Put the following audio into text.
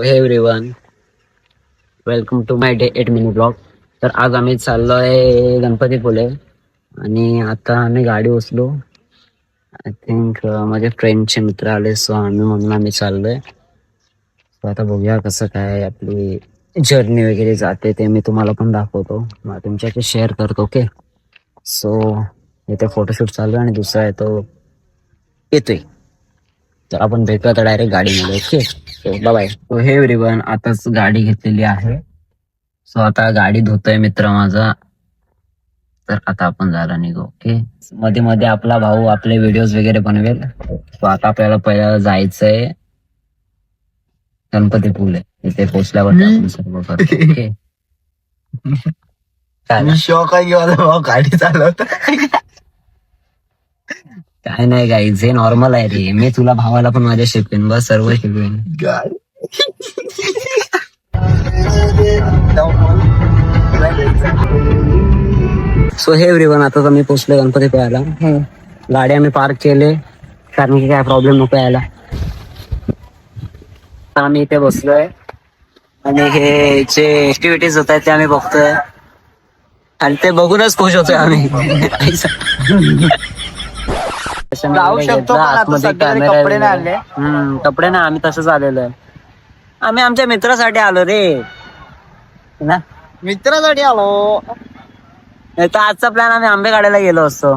हे everyone, welcome to my day 8 minute blog. तर आज आम्ही चाललोय गणपतीपुळे आणि आता आम्ही गाडी उचलू. आय थिंक माझे फ्रेंडचे मित्र आले, सो आम्ही चाललोय. सो आता बघूया कसं काय आपली जर्नी वगैरे जाते, ते मी तुम्हाला पण दाखवतो, तुमच्याशी शेअर करतो. ओके, सो इथे फोटोशूट चालू आहे आणि दुसरा आहे तो येतोय. तर आपण भेटूया आता डायरेक्ट गाडीमध्ये. Okay, so bye. So hey everyone, आताच गाडी घेतलेली आहे. सो आता गाडी धुतोय मित्र माझा. तर आता आपण जायला निघू. ओके, मध्ये मध्ये आपला भाऊ आपले व्हिडिओज वगैरे बनवेल. सो आता आपल्याला पहिला जायचंय गणपतीपुळे. इथे पोहोचल्यावर आपण सर्व करतो. ओके, मी शॉक आहे की माझा भाऊ गाडी चालवत. काय नाही गाईज, हे नॉर्मल आहे रे. मी तुला भावाला पण माझ्या शिकवेन, बस सर्व शिकवेन. सो हे एव्हरीवन, आता मी पोहोचलो गणपतीपुळ्याला. गाडी आम्ही पार्क केले कारण की काय प्रॉब्लेम नको यायला. आम्ही इथे बसलोय आणि हे जे ऍक्टिव्हिटीज होत आहेत ते आम्ही बघतोय आणि ते बघूनच खुश होतोय आम्ही. जाऊ शकतो पण आता सध्या तरी कपडे नाही आणले. कपडे नाही, आम्ही तसंच आलेलो आहे. आम्ही आमच्या मित्रासाठी आलो रे ना, मित्रासाठी आलो. नाही तर आजचा प्लॅन आम्ही आंबे काढायला गेलो असतो.